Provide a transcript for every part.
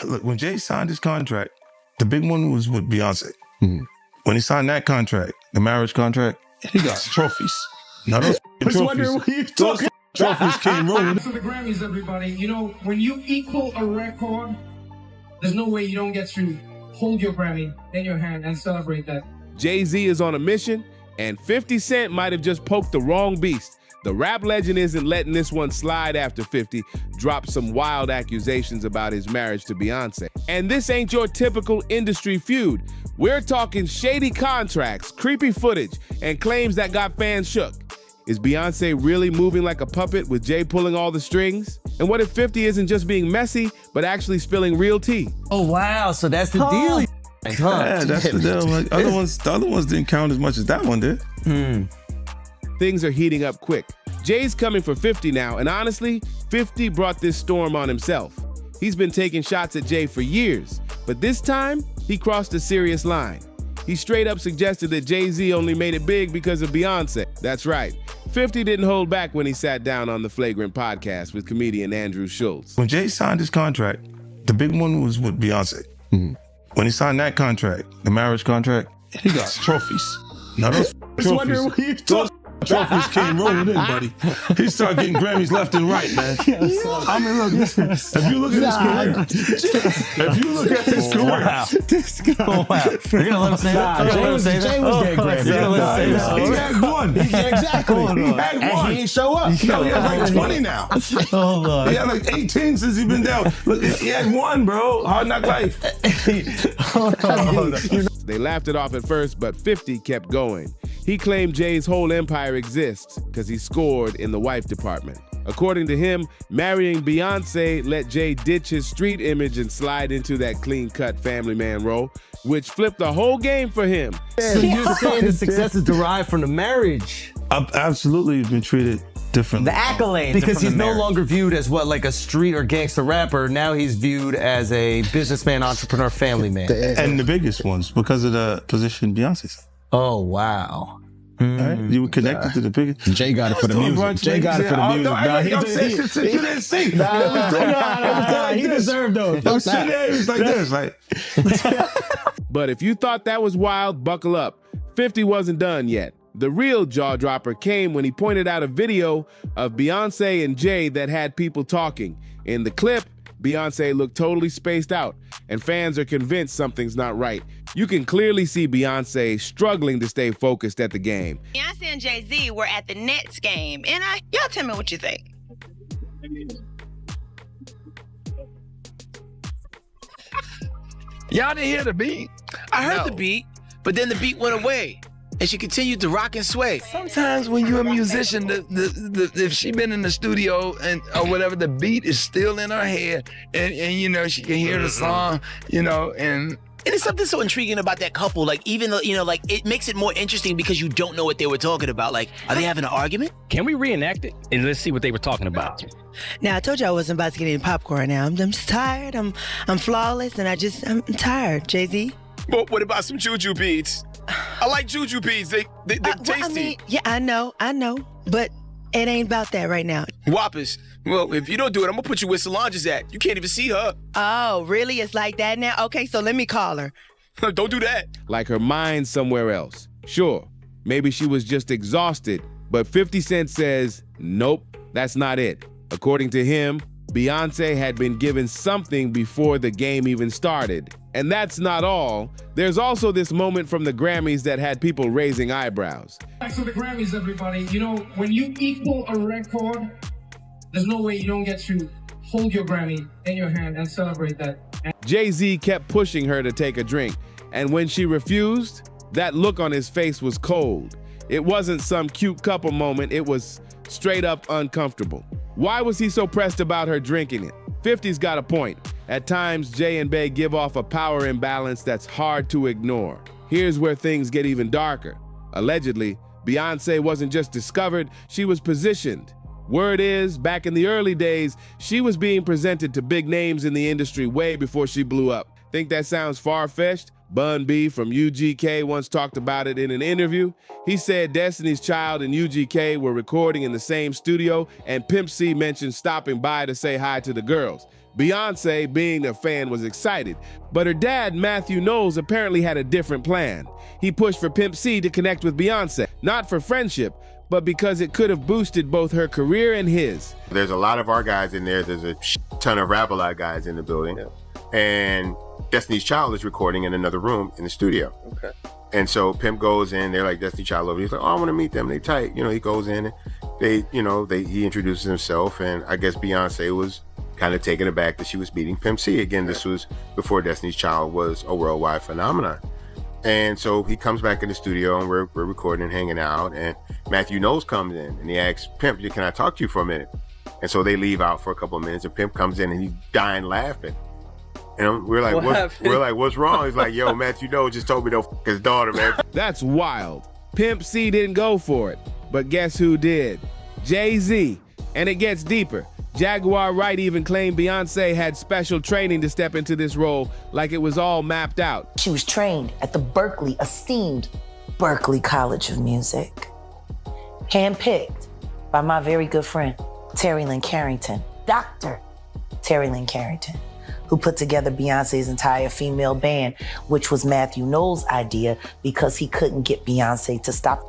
Look, when Jay signed his contract, the big one was with Beyonce. Mm-hmm. When he signed that contract, the marriage contract, he got trophies. Now those trophies, trophies came rolling. For the Grammys, everybody, you know, when you equal a record, there's no way you don't get to hold your Grammy in your hand and celebrate that. Jay-Z is on a mission, and 50 Cent might have just poked the wrong beast. The rap legend isn't letting this one slide after 50 dropped some wild accusations about his marriage to Beyonce. And this ain't your typical industry feud. We're talking shady contracts, creepy footage, and claims that got fans shook. Is Beyonce really moving like a puppet with Jay pulling all the strings? And what if 50 isn't just being messy, but actually spilling real tea? Oh, wow, so that's the deal. Yeah, that's the deal. Like, the other ones didn't count as much as that one did. Things are heating up quick. Jay's coming for 50 now, and honestly, 50 brought this storm on himself. He's been taking shots at Jay for years, but this time, he crossed a serious line. He straight up suggested that Jay-Z only made it big because of Beyonce. That's right. 50 didn't hold back when he sat down on the Flagrant podcast with comedian Andrew Schultz. When Jay signed his contract, the big one was with Beyonce. Mm-hmm. When he signed that contract, the marriage contract, he got trophies. Now those trophies came rolling in, buddy. He started getting Grammys left and right, man. I mean, look, if you look at his career, This guy. Oh, wow. You're going to let him say that? Jay was getting Grammys. He had one. Exactly. He had one. And he ain't show up. He had like 20 now. Oh, Lord. He had like 18 since he's been down. Look, he had one, bro. Hard Knock Life. They laughed it off at first, but 50 kept going. He claimed Jay's whole empire exists because he scored in the wife department. According to him, marrying Beyonce let Jay ditch his street image and slide into that clean-cut family man role, which flipped the whole game for him. So you're saying the success is derived from the marriage? Absolutely, he's been treated differently. The accolades. Because he's no longer viewed as what, like a street or gangster rapper. Now he's viewed as a businessman, entrepreneur, family man. And the biggest ones because of the position Beyonce's. Oh, wow. Right? You were connected to the biggest. Jay got it for the music. Jay got it for the music. You didn't see. He deserved those. Those scenarios like this. But if you thought that was wild, buckle up. 50 wasn't done yet. The real jaw dropper came when he pointed out a video of Beyonce and Jay that had people talking. In the clip, Beyonce looked totally spaced out, and fans are convinced something's not right. You can clearly see Beyonce struggling to stay focused at the game. Beyonce and Jay-Z were at the Nets game, and y'all tell me what you think. Y'all didn't hear the beat? I heard the beat, but then the beat went away. And she continued to rock and sway. Sometimes when you're a musician, if she been in the studio or whatever, the beat is still in her head, and you know she can hear the song, you know, and there's something so intriguing about that couple. Like even though like it makes it more interesting because you don't know what they were talking about. Like, are they having an argument? Can we reenact it and let's see what they were talking about? Now I told you I wasn't about to get any popcorn. Now I'm just tired. I'm flawless, and I'm tired. Jay-Z. But what about some juju beats? I like juju beats. They tasty. I mean, yeah, I know, but it ain't about that right now. Whoppers. Well, if you don't do it, I'm gonna put you where Solange's at. You can't even see her. Oh, really? It's like that now? Okay, so let me call her. Don't do that. Like her mind somewhere else. Sure, maybe she was just exhausted, but 50 Cent says, nope, that's not it. According to him, Beyonce had been given something before the game even started. And that's not all. There's also this moment from the Grammys that had people raising eyebrows. Thanks for the Grammys, everybody. You know, when you equal a record, there's no way you don't get to hold your Grammy in your hand and celebrate that. Jay-Z kept pushing her to take a drink, and when she refused, that look on his face was cold. It wasn't some cute couple moment, it was straight up uncomfortable. Why was he so pressed about her drinking it? 50's got a point. At times, Jay and Bey give off a power imbalance that's hard to ignore. Here's where things get even darker. Allegedly, Beyonce wasn't just discovered, she was positioned. Word is, back in the early days, she was being presented to big names in the industry way before she blew up. Think that sounds far-fetched? Bun B from UGK once talked about it in an interview. He said Destiny's Child and UGK were recording in the same studio, and Pimp C mentioned stopping by to say hi to the girls. Beyonce, being a fan, was excited, but her dad, Matthew Knowles, apparently had a different plan. He pushed for Pimp C to connect with Beyonce, not for friendship, but because it could have boosted both her career and his. There's a lot of our guys in there. There's a ton of Rap-A-Lot guys in the building. And Destiny's Child is recording in another room in the studio. Okay. And so Pimp goes in, they're like, Destiny Child over. He's like, oh, I want to meet them. They tight. You know, he goes in and he introduces himself. And I guess Beyonce was kind of taken aback that she was meeting Pimp C. Again, this was before Destiny's Child was a worldwide phenomenon. And so he comes back in the studio and we're recording and hanging out. And Matthew Knowles comes in and he asks, Pimp, can I talk to you for a minute? And so they leave out for a couple of minutes and Pimp comes in and he's dying laughing. And we're like, what's wrong? He's like, yo, Matthew Knowles just told me don't f his daughter, man. That's wild. Pimp C didn't go for it, but guess who did? Jay-Z. And it gets deeper. Jaguar Wright even claimed Beyonce had special training to step into this role, like it was all mapped out. She was trained at the esteemed Berklee College of Music. Handpicked by my very good friend, Terry Lynn Carrington, Dr. Terry Lynn Carrington, who put together Beyonce's entire female band, which was Matthew Knowles' idea because he couldn't get Beyonce to stop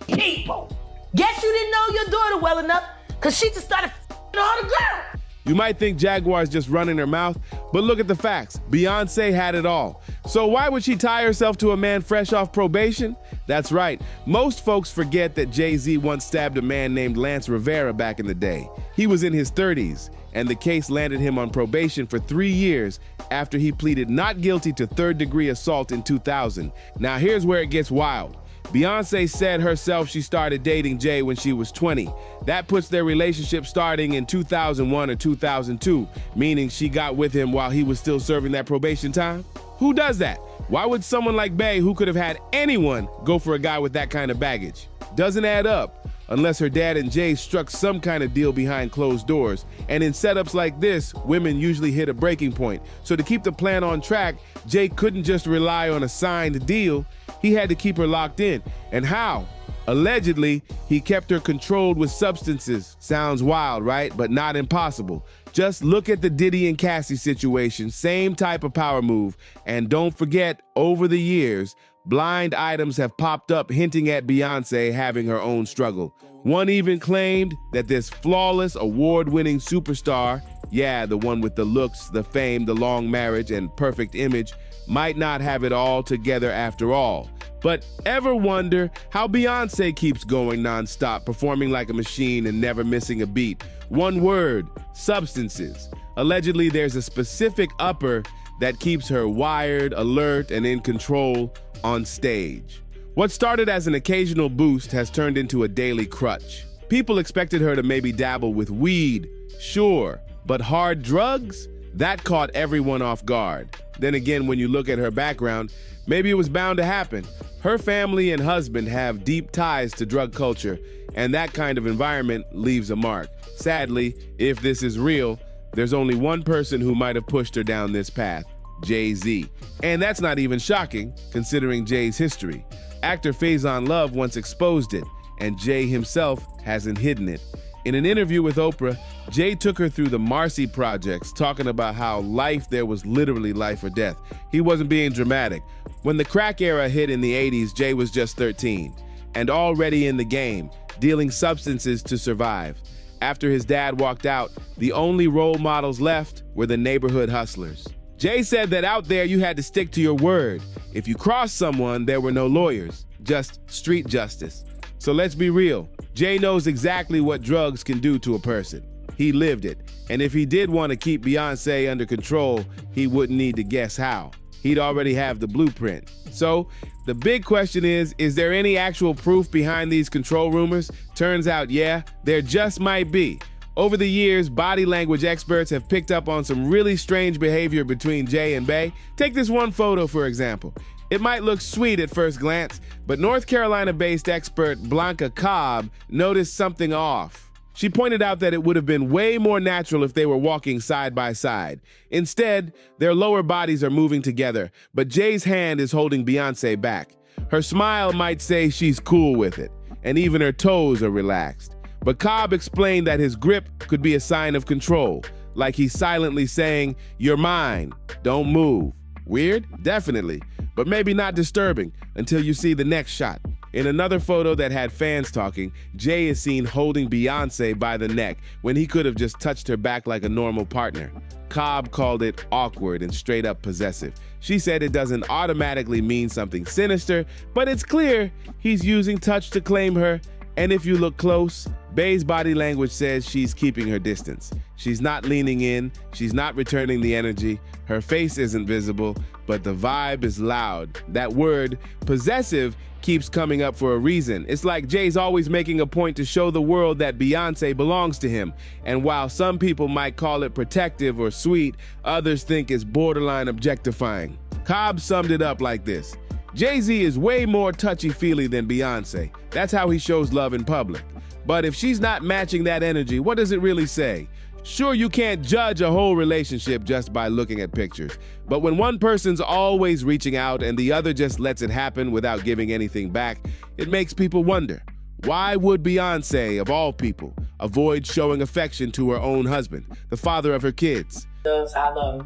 people. Guess you didn't know your daughter well enough because she just started all the girls. You might think Jaguar's just running her mouth, but look at the facts. Beyonce had it all. So why would she tie herself to a man fresh off probation? That's right. Most folks forget that Jay-Z once stabbed a man named Lance Rivera back in the day. He was in his 30s, and the case landed him on probation for 3 years after he pleaded not guilty to third-degree assault in 2000. Now here's where it gets wild. Beyonce said herself she started dating Jay when she was 20. That puts their relationship starting in 2001 or 2002, meaning she got with him while he was still serving that probation time. Who does that? Why would someone like Bey, who could have had anyone, go for a guy with that kind of baggage? Doesn't add up, unless her dad and Jay struck some kind of deal behind closed doors. And in setups like this, women usually hit a breaking point. So to keep the plan on track, Jay couldn't just rely on a signed deal. He had to keep her locked in. And how? Allegedly, he kept her controlled with substances. Sounds wild, right? But not impossible. Just look at the Diddy and Cassie situation, same type of power move. And don't forget, over the years, blind items have popped up hinting at Beyonce having her own struggle. One even claimed that this flawless, award-winning superstar, yeah, the one with the looks, the fame, the long marriage, and perfect image, might not have it all together after all. But ever wonder how Beyonce keeps going nonstop, performing like a machine and never missing a beat? One word: substances. Allegedly, there's a specific upper that keeps her wired, alert, and in control on stage. What started as an occasional boost has turned into a daily crutch. People expected her to maybe dabble with weed, sure, but hard drugs? That caught everyone off guard. Then again, when you look at her background, maybe it was bound to happen. Her family and husband have deep ties to drug culture, and that kind of environment leaves a mark. Sadly, if this is real, there's only one person who might have pushed her down this path: Jay-Z. And that's not even shocking, considering Jay's history. Actor Faison Love once exposed it, and Jay himself hasn't hidden it. In an interview with Oprah, Jay took her through the Marcy projects, talking about how life there was literally life or death. He wasn't being dramatic. When the crack era hit in the 80s, Jay was just 13, and already in the game, dealing substances to survive. After his dad walked out, the only role models left were the neighborhood hustlers. Jay said that out there you had to stick to your word. If you crossed someone, there were no lawyers, just street justice. So let's be real. Jay knows exactly what drugs can do to a person. He lived it. And if he did want to keep Beyonce under control, he wouldn't need to guess how. He'd already have the blueprint. So the big question is there any actual proof behind these control rumors? Turns out, yeah, there just might be. Over the years, body language experts have picked up on some really strange behavior between Jay and Bey. Take this one photo, for example. It might look sweet at first glance, but North Carolina-based expert Blanca Cobb noticed something off. She pointed out that it would have been way more natural if they were walking side by side. Instead, their lower bodies are moving together, but Jay's hand is holding Beyonce back. Her smile might say she's cool with it, and even her toes are relaxed. But Cobb explained that his grip could be a sign of control, like he's silently saying, "You're mine, don't move." Weird? Definitely, but maybe not disturbing until you see the next shot. In another photo that had fans talking, Jay is seen holding Beyonce by the neck when he could have just touched her back like a normal partner. Cobb called it awkward and straight up possessive. She said it doesn't automatically mean something sinister, but it's clear he's using touch to claim her. And if you look close, Bey's body language says she's keeping her distance. She's not leaning in, she's not returning the energy, her face isn't visible, but the vibe is loud. That word, possessive, keeps coming up for a reason. It's like Jay's always making a point to show the world that Beyonce belongs to him. And while some people might call it protective or sweet, others think it's borderline objectifying. Cobb summed it up like this: Jay-Z is way more touchy-feely than Beyonce. That's how he shows love in public. But if she's not matching that energy, what does it really say? Sure, you can't judge a whole relationship just by looking at pictures. But when one person's always reaching out and the other just lets it happen without giving anything back, it makes people wonder, why would Beyonce, of all people, avoid showing affection to her own husband, the father of her kids? I love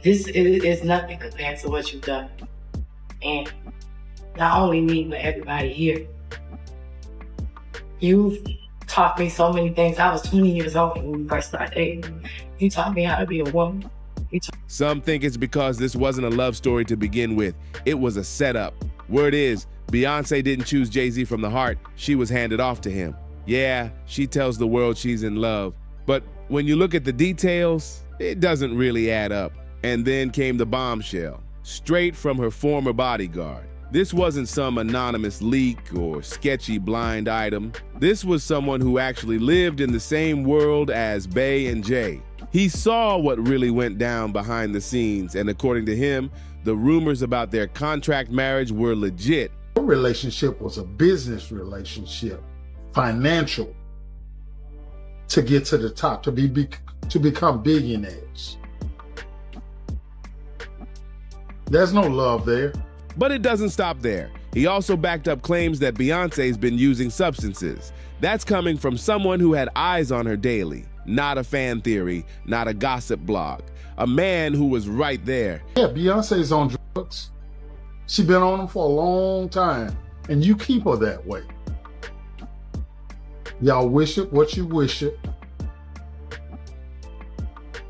this is nothing compared to what you've done. And not only me, but everybody here. You've taught me so many things. I was 20 years old when we first started dating. You taught me how to be a woman. Some think it's because this wasn't a love story to begin with. It was a setup. Word is, Beyonce didn't choose Jay-Z from the heart. She was handed off to him. Yeah, she tells the world she's in love. But when you look at the details, it doesn't really add up. And then came the bombshell, straight from her former bodyguard. This wasn't some anonymous leak or sketchy blind item. This was someone who actually lived in the same world as Bey and Jay. He saw what really went down behind the scenes, and according to him, the rumors about their contract marriage were legit. Our relationship was a business relationship, financial, to get to the top, to become billionaires. There's no love there. But it doesn't stop there. He also backed up claims that Beyonce's been using substances. That's coming from someone who had eyes on her daily. Not a fan theory, not a gossip blog. A man who was right there. Yeah, Beyonce's on drugs. She's been on them for a long time, and you keep her that way. Y'all wish it what you wish it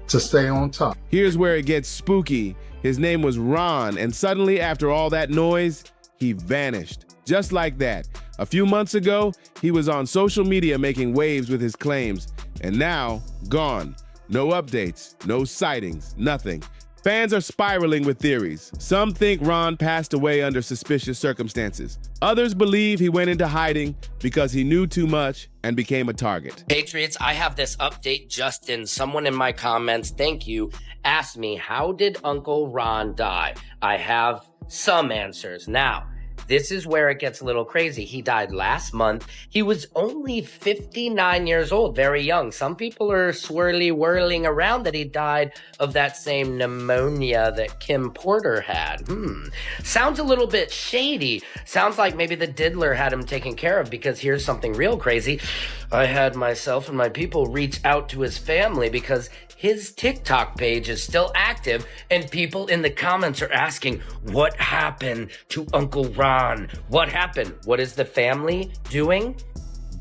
to stay on top. Here's where it gets spooky. His name was Ron, and suddenly after all that noise, he vanished. Just like that. A few months ago, he was on social media making waves with his claims, and now, gone. No updates, no sightings, nothing. Fans are spiraling with theories. Some think Ron passed away under suspicious circumstances. Others believe he went into hiding because he knew too much and became a target. Patriots, I have this update. Justin, someone in my comments, thank you, asked me, how did Uncle Ron die? I have some answers. Now, this is where it gets a little crazy. He died last month. He was only 59 years old, very young. Some people are whirling around that he died of that same pneumonia that Kim Porter had. Sounds a little bit shady. Sounds like maybe the diddler had him taken care of, because here's something real crazy. I had myself and my people reach out to his family because his TikTok page is still active, and people in the comments are asking, what happened to Uncle Ron? What happened? What is the family doing?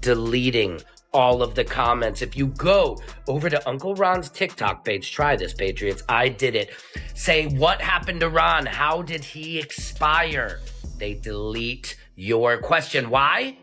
Deleting all of the comments. If you go over to Uncle Ron's TikTok page, try this, Patriots. I did it. Say, what happened to Ron? How did he expire? They delete your question. Why?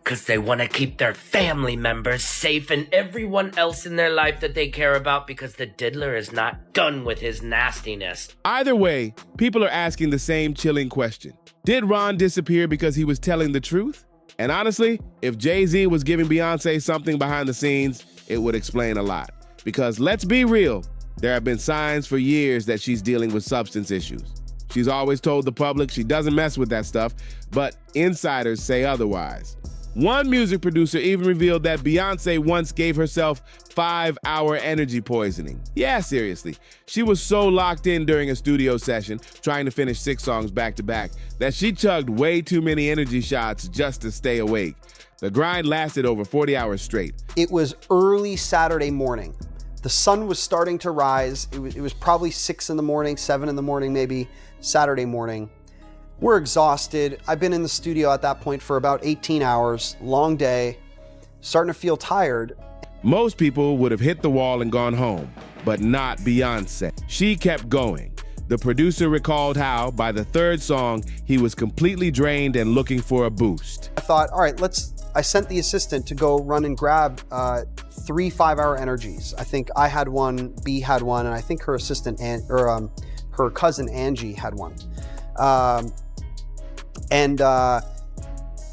Because they want to keep their family members safe and everyone else in their life that they care about, because the diddler is not done with his nastiness. Either way, people are asking the same chilling question. Did Ron disappear because he was telling the truth? And honestly, if Jay-Z was giving Beyonce something behind the scenes, it would explain a lot. Because let's be real, there have been signs for years that she's dealing with substance issues. She's always told the public she doesn't mess with that stuff, but insiders say otherwise. One music producer even revealed that Beyonce once gave herself 5-hour energy poisoning. Yeah, seriously. She was so locked in during a studio session, trying to finish 6 songs back to back, that she chugged way too many energy shots just to stay awake. The grind lasted over 40 hours straight. It was early Saturday morning. The sun was starting to rise. It was probably 6 in the morning, 7 in the morning, maybe Saturday morning. We're exhausted. I've been in the studio at that point for about 18 hours, long day, starting to feel tired. Most people would have hit the wall and gone home, but not Beyonce. She kept going. The producer recalled how, by the 3rd song, he was completely drained and looking for a boost. I thought, all right, I sent the assistant to go run and grab 3 5-hour energies. I think I had one, B had one, and I think her assistant, her cousin Angie had one.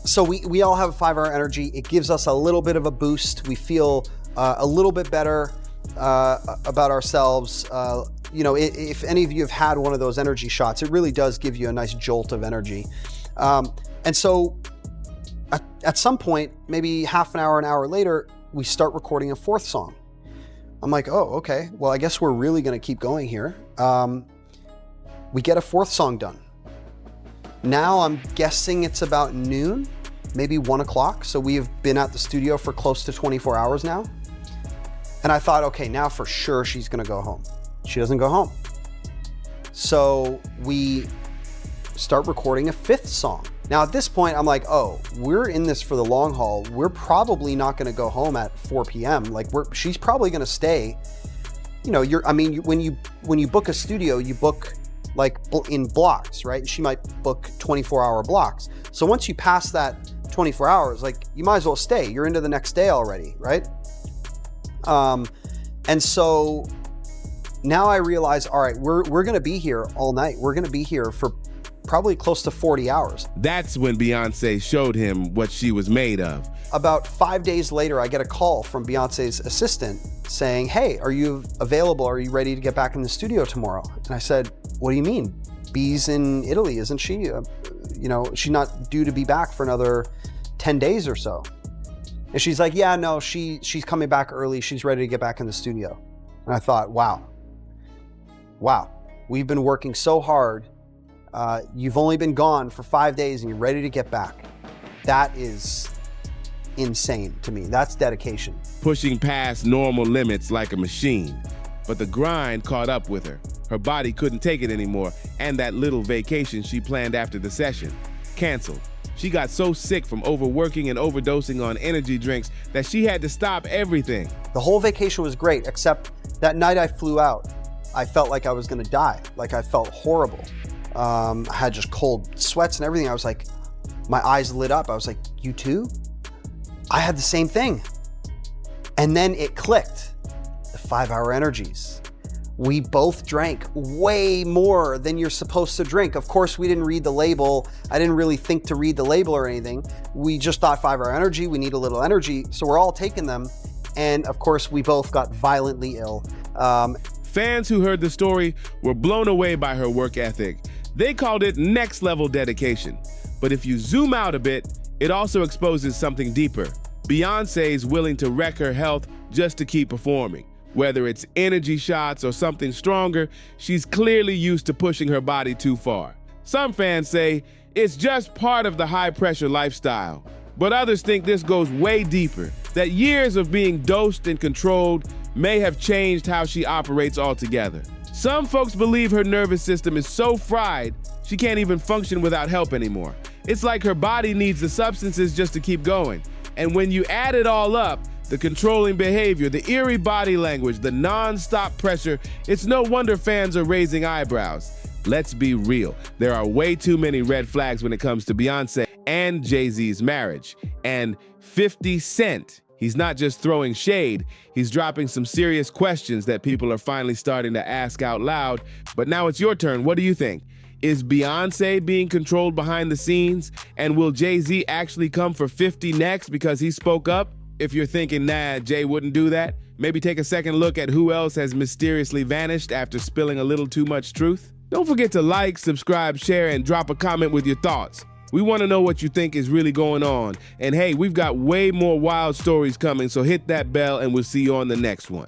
So we all have a 5-hour energy. It gives us a little bit of a boost. We feel a little bit better about ourselves. If any of you have had one of those energy shots, it really does give you a nice jolt of energy. And so at some point, maybe half an hour later, we start recording a 4th song. I'm like, oh, okay. Well, I guess we're really going to keep going here. We get a 4th song done. Now I'm guessing it's about noon, maybe 1 o'clock. So we have been at the studio for close to 24 hours now. And I thought, okay, now for sure she's gonna go home. She doesn't go home. So we start recording a 5th song. Now at this point, I'm like, oh, we're in this for the long haul. We're probably not gonna go home at 4 p.m. Like she's probably gonna stay. When you book a studio, you book like in blocks, right? She might book 24-hour blocks. So once you pass that 24 hours, like you might as well stay. You're into the next day already, right? And so now I realize, all right, we're gonna be here all night. We're gonna be here for probably close to 40 hours. That's when Beyonce showed him what she was made of. About 5 days later, I get a call from Beyonce's assistant saying, hey, are you available? Are you ready to get back in the studio tomorrow? And I said, what do you mean? Bee's in Italy, isn't she? She's not due to be back for another 10 days or so. And she's like, yeah, no, she's coming back early. She's ready to get back in the studio. And I thought, wow, we've been working so hard. You've only been gone for 5 days and you're ready to get back. That is insane to me. That's dedication. Pushing past normal limits like a machine. But the grind caught up with her. Her body couldn't take it anymore, and that little vacation she planned after the session canceled. She got so sick from overworking and overdosing on energy drinks that she had to stop everything. The whole vacation was great, except that night I flew out, I felt like I was gonna die. Like I felt horrible. I had just cold sweats and everything. I was like, my eyes lit up. I was like, you too? I had the same thing. And then it clicked, the 5-hour energies. We both drank way more than you're supposed to drink. Of course, we didn't read the label. I didn't really think to read the label or anything. We just thought 5-hour energy, we need a little energy. So we're all taking them. And of course, we both got violently ill. Fans who heard the story were blown away by her work ethic. They called it next level dedication. But if you zoom out a bit, it also exposes something deeper. Beyonce's willing to wreck her health just to keep performing. Whether it's energy shots or something stronger, she's clearly used to pushing her body too far. Some fans say it's just part of the high-pressure lifestyle. But others think this goes way deeper, that years of being dosed and controlled may have changed how she operates altogether. Some folks believe her nervous system is so fried, she can't even function without help anymore. It's like her body needs the substances just to keep going. And when you add it all up, the controlling behavior, the eerie body language, the non-stop pressure, it's no wonder fans are raising eyebrows. Let's be real. There are way too many red flags when it comes to Beyonce and Jay-Z's marriage. And 50 Cent, he's not just throwing shade, he's dropping some serious questions that people are finally starting to ask out loud. But now it's your turn. What do you think? Is Beyonce being controlled behind the scenes? And will Jay-Z actually come for 50 next because he spoke up? If you're thinking, nah, Jay wouldn't do that, maybe take a second look at who else has mysteriously vanished after spilling a little too much truth. Don't forget to like, subscribe, share, and drop a comment with your thoughts. We want to know what you think is really going on. And hey, we've got way more wild stories coming, so hit that bell and we'll see you on the next one.